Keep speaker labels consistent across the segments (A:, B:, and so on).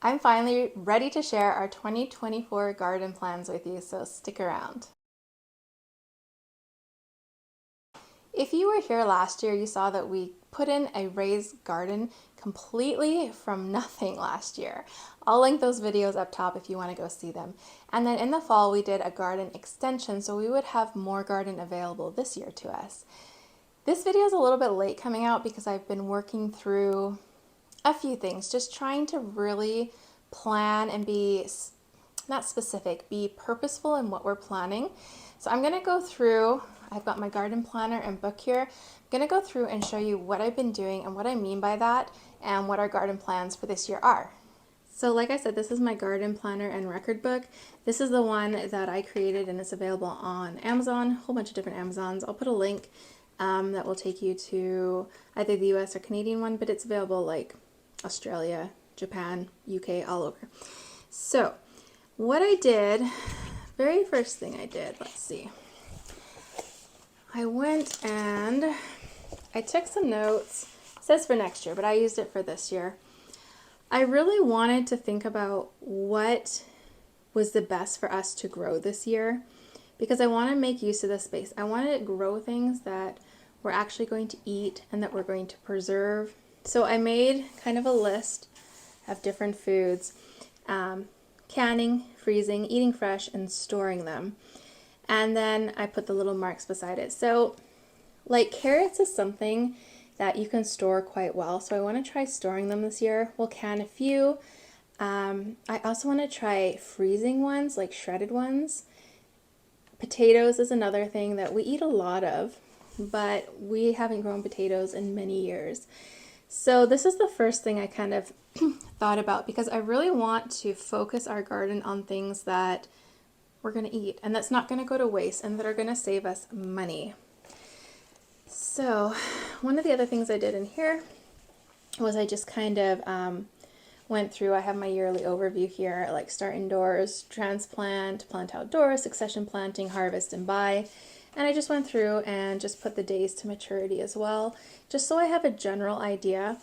A: I'm finally ready to share our 2024 garden plans with you, so stick around. If you were here last year, you saw that we put in a raised garden completely from nothing last year. I'll link those videos up top if you want to go see them. And then in the fall, we did a garden extension, so we would have more garden available this year to us. This video is a little bit late coming out because I've been working through a few things, just trying to really plan and be not specific, be purposeful in what we're planning. So I'm going to go through, I've got my garden planner and book here. I'm going to go through and show you what I've been doing and what I mean by that and what our garden plans for this year are. So like I said, this is my garden planner and record book. This is the one that I created and it's available on Amazon, a whole bunch of different Amazons. I'll put a link that will take you to either the US or Canadian one, but it's available like Australia, Japan, UK, all over. So what I did, very first thing I did, let's see. I went and I took some notes. It says for next year, but I used it for this year. I really wanted to think about what was the best for us to grow this year because I want to make use of the space. I want to grow things that we're actually going to eat and that we're going to preserve. So I made kind of a list of different foods, canning, freezing, eating fresh, and storing them. And then I put the little marks beside it. So like carrots is something that you can store quite well. So I want to try storing them this year. We'll can a few. I also want to try freezing ones, like shredded ones. Potatoes is another thing that we eat a lot of, but we haven't grown potatoes in many years. So this is the first thing I kind of thought about because I really want to focus our garden on things that we're going to eat and that's not going to go to waste and that are going to save us money. So one of the other things I did in here was I just kind of went through, I have my yearly overview here, like start indoors, transplant, plant outdoors, succession planting, harvest, and buy. And I just went through and just put the days to maturity as well, just so I have a general idea.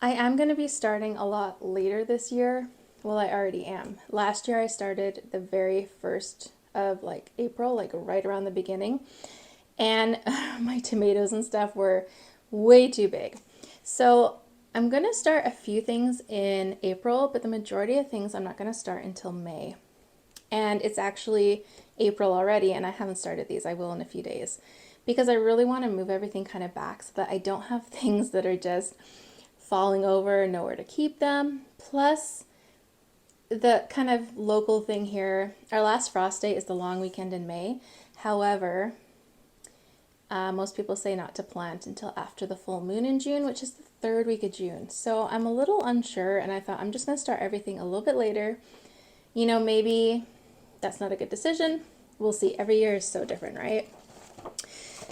A: I am going to be starting a lot later this year. Well, I already am. Last year I started the very first of like April, like right around the beginning. And my tomatoes and stuff were way too big. So I'm going to start a few things in April, but the majority of things I'm not going to start until May. And it's actually April already and I haven't started these. I will in a few days because I really want to move everything kind of back so that I don't have things that are just falling over, nowhere to keep them. Plus the kind of local thing here, our last frost date is the long weekend in May. However, most people say not to plant until after the full moon in June, which is the third week of June. So I'm a little unsure and I thought I'm just going to start everything a little bit later. You know, maybe that's not a good decision. We'll see. Every year is so different, right?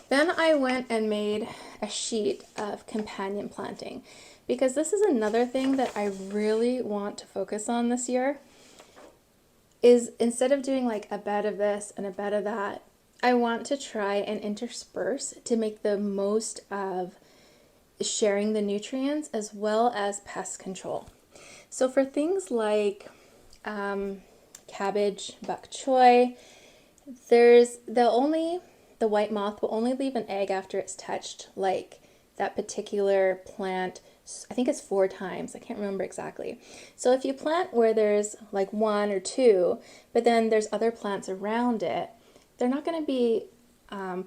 A: Then I went and made a sheet of companion planting because this is another thing that I really want to focus on this year is instead of doing like a bed of this and a bed of that, I want to try and intersperse to make the most of sharing the nutrients as well as pest control. So for things like cabbage, bok choy, the white moth will only leave an egg after it's touched like that particular plant. I think it's 4 times. I can't remember exactly. So if you plant where there's like 1 or 2, but then there's other plants around it, they're not going to be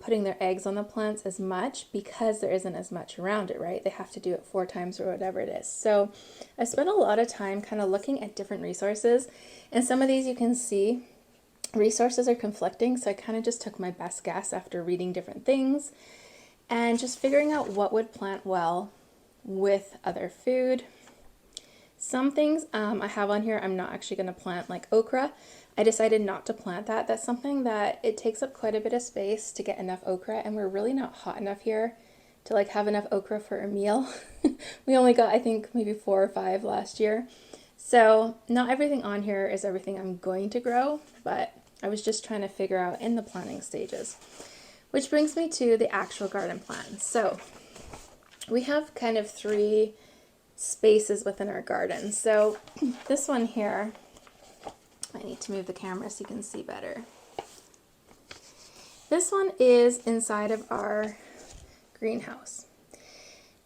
A: putting their eggs on the plants as much because there isn't as much around it, right? They have to do it 4 times or whatever it is. So I spent a lot of time kind of looking at different resources, and some of these you can see resources are conflicting, so I kind of just took my best guess after reading different things and just figuring out what would plant well with other food. Some things I have on here I'm not actually going to plant, like okra. I decided not to plant that. That's something that it takes up quite a bit of space to get enough okra, and we're really not hot enough here to like have enough okra for a meal. We only got I think maybe 4 or 5 last year. So not everything on here is everything I'm going to grow, but I was just trying to figure out in the planting stages. Which brings me to the actual garden plan. So we have kind of 3 spaces within our garden. So this one here, I need to move the camera so you can see better. This one is inside of our greenhouse.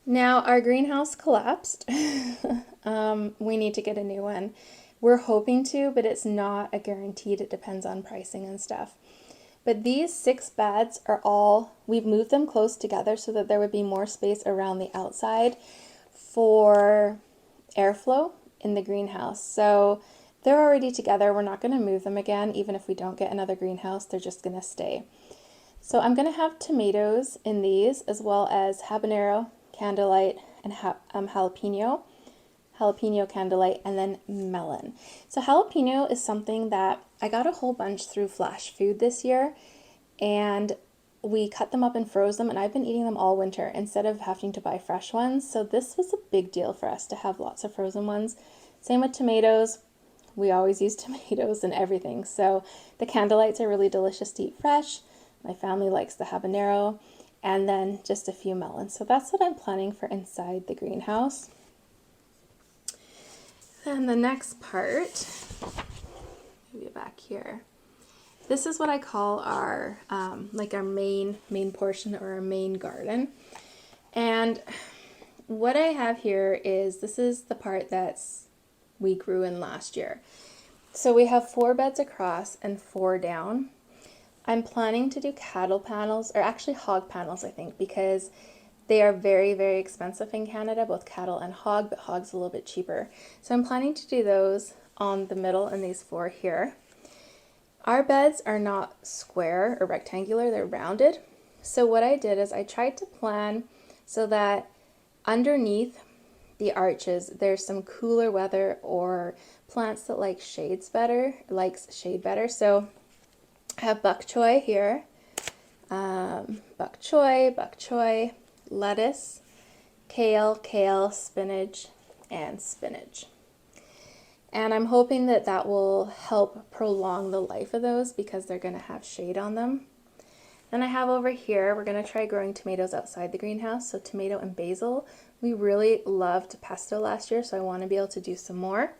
A: Now our greenhouse collapsed. We need to get a new one. We're hoping to, but it's not a guaranteed. It depends on pricing and stuff. But these 6 beds are all, we've moved them close together so that there would be more space around the outside for airflow in the greenhouse. So they're already together. We're not going to move them again. Even if we don't get another greenhouse, they're just going to stay. So I'm going to have tomatoes in these, as well as habanero, candlelight, and jalapeno candlelight, and then melon. So jalapeno is something that I got a whole bunch through Flash Food this year, and we cut them up and froze them, and I've been eating them all winter instead of having to buy fresh ones. So this was a big deal for us to have lots of frozen ones. Same with tomatoes. We always use tomatoes and everything. So the candlelights are really delicious to eat fresh. My family likes the habanero, and then just a few melons. So that's what I'm planning for inside the greenhouse. Then the next part, maybe back here. This is what I call our like our main portion, or our main garden. And what I have here is, this is the part that's we grew in last year. So we have 4 beds across and 4 down. I'm planning to do cattle panels, or actually hog panels, I think, because they are very, very expensive in Canada, both cattle and hog, but hog's a little bit cheaper. So I'm planning to do those on the middle and these 4 here. Our beds are not square or rectangular, they're rounded. So what I did is I tried to plan so that underneath the arches there's some cooler weather or plants that like shade better. So I have bok choy here, bok choy, lettuce, kale, spinach, and spinach. And I'm hoping that that will help prolong the life of those because they're going to have shade on them. Then I have over here, we're going to try growing tomatoes outside the greenhouse. So tomato and basil. We really loved pesto last year, so I want to be able to do some more.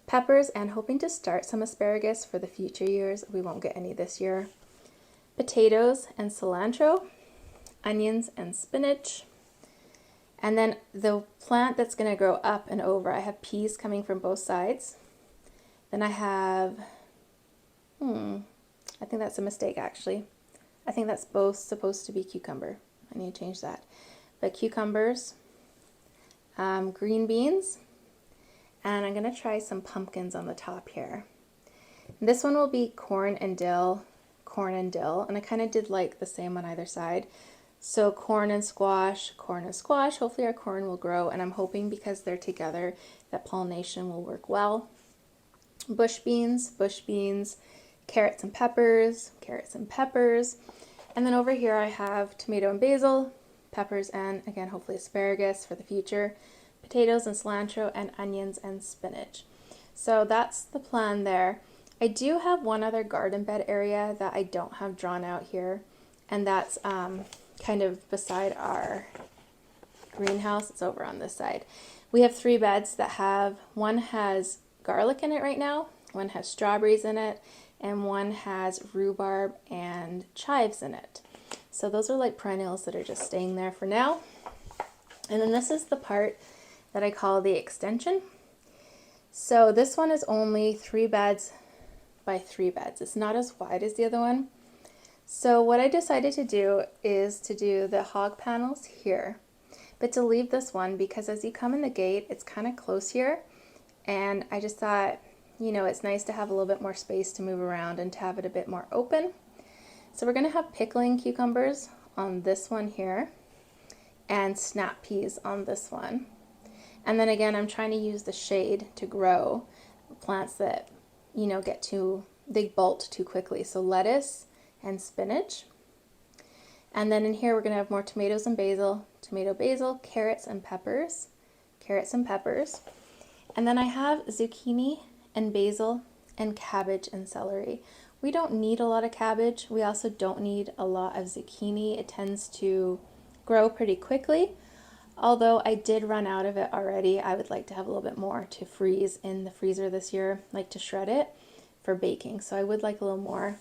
A: Peppers, and hoping to start some asparagus for the future years. We won't get any this year. Potatoes and cilantro, onions and spinach. And then the plant that's going to grow up and over, I have peas coming from both sides. Then I have, I think that's a mistake actually. I think that's both supposed to be cucumber. I need to change that. But cucumbers, green beans, and I'm going to try some pumpkins on the top here. And this one will be corn and dill, and I kind of did like the same on either side. So corn and squash, hopefully our corn will grow, and I'm hoping because they're together that pollination will work well. Bush beans, carrots and peppers, and then over here I have tomato and basil, peppers, and again hopefully asparagus for the future, potatoes and cilantro, and onions and spinach. So that's the plan there. I do have one other garden bed area that I don't have drawn out here, and that's kind of beside our greenhouse. It's over on this side. We have 3 beds that have, one has garlic in it right now, one has strawberries in it, and one has rhubarb and chives in it. So those are like perennials that are just staying there for now. And then this is the part that I call the extension. So this one is only 3 beds by 3 beds. It's not as wide as the other one. So what I decided to do is to do the hog panels here, but to leave this one because as you come in the gate, it's kind of close here. And I just thought, you know, it's nice to have a little bit more space to move around and to have it a bit more open. So we're going to have pickling cucumbers on this one here and snap peas on this one. And then again, I'm trying to use the shade to grow plants that, you know, they bolt too quickly. So lettuce and spinach. And then in here we're going to have more tomatoes and basil, basil, carrots and peppers. And then I have zucchini and basil and cabbage and celery. We don't need a lot of cabbage. We also don't need a lot of zucchini. It tends to grow pretty quickly. Although I did run out of it already, I would like to have a little bit more to freeze in the freezer this year, like to shred it for baking. So I would like a little more.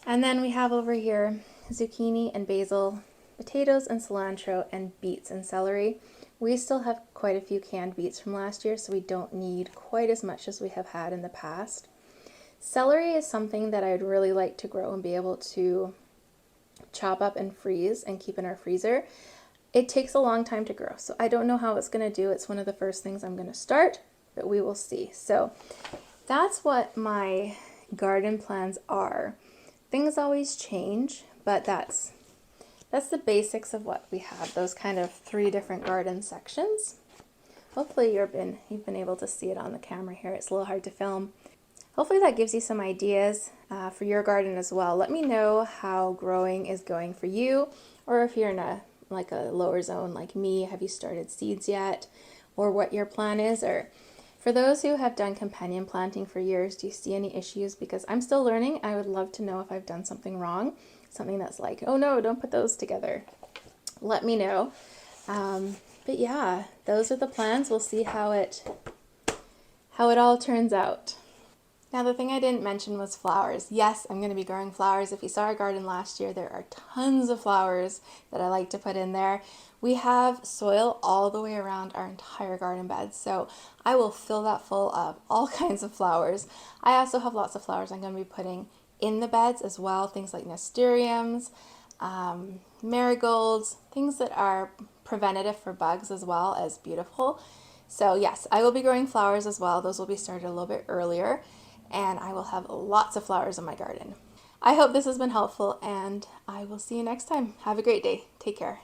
A: And then we have over here zucchini and basil, potatoes and cilantro, and beets and celery. We still have quite a few canned beets from last year, so we don't need quite as much as we have had in the past. Celery is something that I'd really like to grow and be able to chop up and freeze and keep in our freezer. It takes a long time to grow, so I don't know how it's going to do. It's one of the first things I'm going to start, but we will see. So that's what my garden plans are. Things always change, but that's the basics of what we have, those kind of 3 different garden sections. Hopefully you've been able to see it on the camera here. It's a little hard to film. Hopefully that gives you some ideas for your garden as well. Let me know how growing is going for you, or if you're in a lower zone like me, have you started seeds yet, or what your plan is. Or for those who have done companion planting for years, do you see any issues? Because I'm still learning. I would love to know if I've done something wrong, something that's like, oh no, don't put those together. Let me know. But yeah, those are the plans. We'll see how it all turns out. Now, the thing I didn't mention was flowers. Yes, I'm going to be growing flowers. If you saw our garden last year, there are tons of flowers that I like to put in there. We have soil all the way around our entire garden bed, so I will fill that full of all kinds of flowers. I also have lots of flowers I'm going to be putting in the beds as well, things like nasturtiums, marigolds, things that are preventative for bugs as well as beautiful. So yes, I will be growing flowers as well. Those will be started a little bit earlier, and I will have lots of flowers in my garden. I hope this has been helpful, and I will see you next time. Have a great day. Take care.